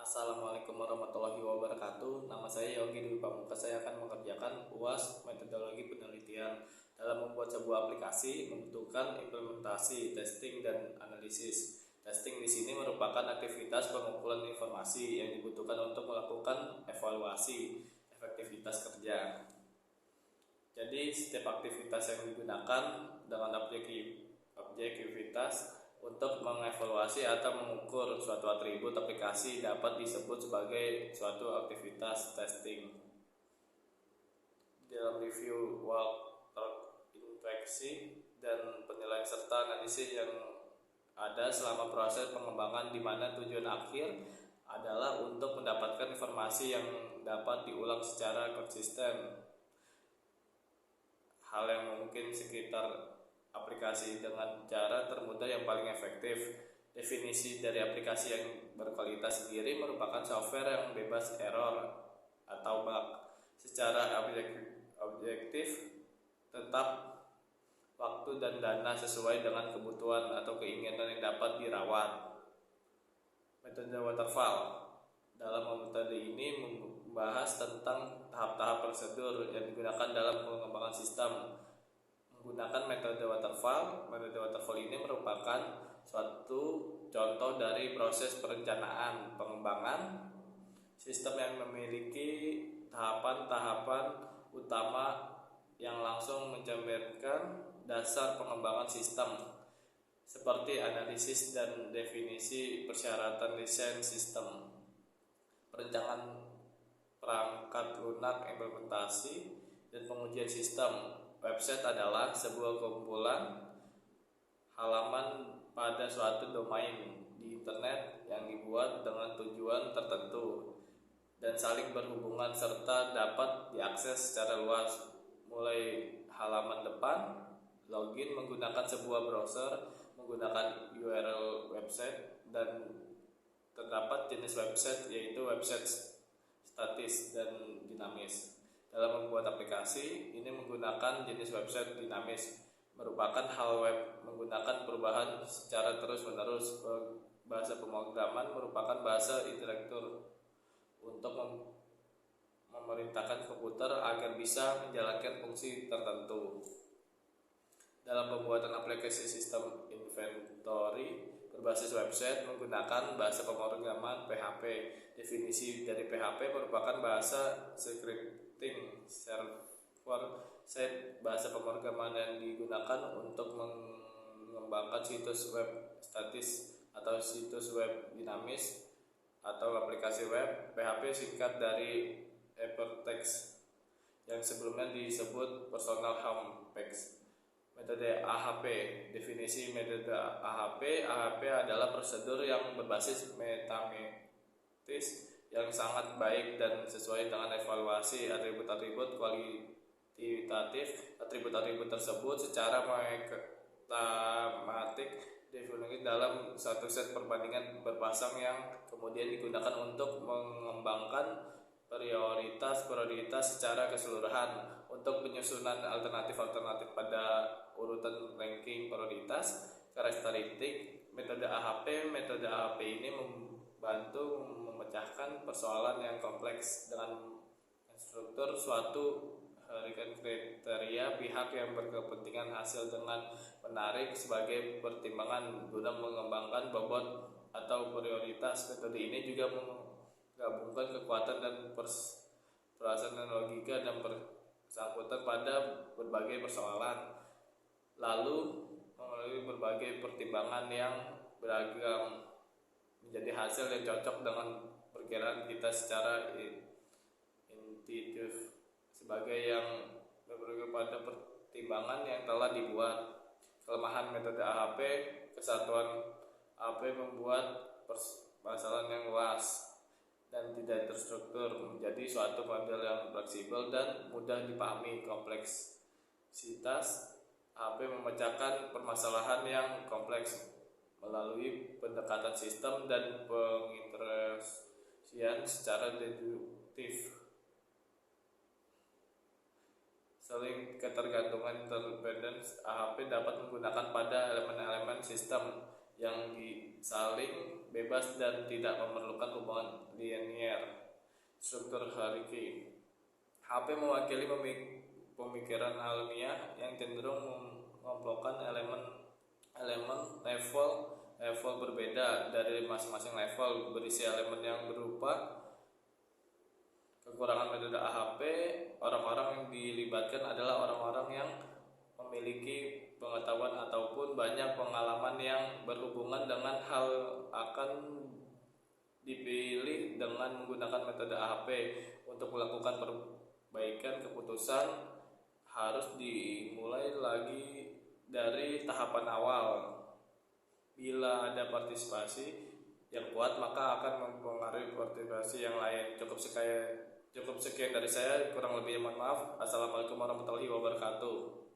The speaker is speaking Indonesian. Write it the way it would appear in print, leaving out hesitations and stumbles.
Assalamualaikum warahmatullahi wabarakatuh. Nama saya Yogi Dwi Pamungkas. Saya akan mengerjakan UAS metodologi penelitian. Dalam membuat sebuah aplikasi membutuhkan implementasi, testing, dan analisis. Testing di sini merupakan aktivitas pengumpulan informasi yang dibutuhkan untuk melakukan evaluasi efektivitas kerja. Jadi setiap aktivitas yang digunakan dengan objektivitas untuk mengevaluasi atau mengukur suatu atribut aplikasi dapat disebut sebagai suatu aktivitas testing. Dalam review work infeksi dan penilaian serta analisis yang ada selama proses pengembangan, di mana tujuan akhir adalah untuk mendapatkan informasi yang dapat diulang secara konsisten. Hal yang mungkin sekitar aplikasi dengan cara termudah yang paling efektif. Definisi dari aplikasi yang berkualitas sendiri merupakan software yang bebas error atau bug. Secara objektif, tetap waktu dan dana sesuai dengan kebutuhan atau keinginan yang dapat dirawat. Metode waterfall. Dalam metode ini membahas tentang tahap-tahap prosedur yang digunakan dalam pengembangan sistem. Menggunakan metode waterfall ini merupakan suatu contoh dari proses perencanaan pengembangan sistem yang memiliki tahapan-tahapan utama yang langsung mencerminkan dasar pengembangan sistem, seperti analisis dan definisi persyaratan desain sistem, perencanaan perangkat lunak, implementasi, dan pengujian sistem. Website adalah sebuah kumpulan halaman pada suatu domain di internet yang dibuat dengan tujuan tertentu dan saling berhubungan serta dapat diakses secara luas, mulai halaman depan, login menggunakan sebuah browser, menggunakan URL website, dan terdapat jenis website yaitu website statis dan dinamis. Dalam membuat aplikasi ini menggunakan jenis website dinamis, merupakan hal web menggunakan perubahan secara terus-menerus. Bahasa pemrograman merupakan bahasa interaktif untuk memerintahkan komputer agar bisa menjalankan fungsi tertentu. Dalam pembuatan aplikasi sistem inventory berbasis website menggunakan bahasa pemrograman PHP. Definisi dari PHP merupakan bahasa scripting server side, bahasa pemrograman yang digunakan untuk mengembangkan situs web statis atau situs web dinamis atau aplikasi web. PHP singkat dari hypertext yang sebelumnya disebut personal home page. Metode AHP. Definisi metode AHP. AHP adalah prosedur yang berbasis matematis yang sangat baik dan sesuai dengan evaluasi atribut-atribut kualitatif. Atribut-atribut tersebut secara matematik definisi dalam satu set perbandingan berpasang yang kemudian digunakan untuk mengembangkan prioritas secara keseluruhan. Untuk penyusunan alternatif pada urutan ranking prioritas karakteristik metode AHP. Metode AHP ini membantu memecahkan persoalan yang kompleks dengan struktur suatu harikan kriteria pihak yang berkepentingan hasil dengan menarik sebagai pertimbangan guna mengembangkan bobot atau prioritas. Metode ini juga menggabungkan kekuatan dan perasaan dan logika dan bersangkutan pada berbagai persoalan, lalu melalui berbagai pertimbangan yang beragam menjadi hasil yang cocok dengan perkiraan kita secara intuitif sebagai yang berbagai pada pertimbangan yang telah dibuat. Kelemahan metode AHP. Kesatuan AHP membuat permasalahan yang luas dan tidak terstruktur menjadi suatu model yang fleksibel dan mudah dipahami. Kompleksitas AHP memecahkan permasalahan yang kompleks melalui pendekatan sistem dan pengintegrasian secara deduktif. Saling ketergantungan interdependence. AHP dapat menggunakan pada elemen-elemen sistem yang saling bebas dan tidak memerlukan hubungan struktur hierarki. HP mewakili pemikiran alamiah yang cenderung mengelompokkan elemen level berbeda dari masing-masing level, berisi elemen yang berupa kekurangan metode AHP. Orang-orang yang dilibatkan adalah orang-orang yang memiliki pengetahuan ataupun banyak pengalaman yang berhubungan dengan hal akan dipilih dengan menggunakan metode AHP. Untuk melakukan perbaikan keputusan harus dimulai lagi dari tahapan awal. Bila ada partisipasi yang kuat maka akan mempengaruhi partisipasi yang lain. Cukup sekian dari saya, kurang lebih mohon maaf. Assalamualaikum warahmatullahi wabarakatuh.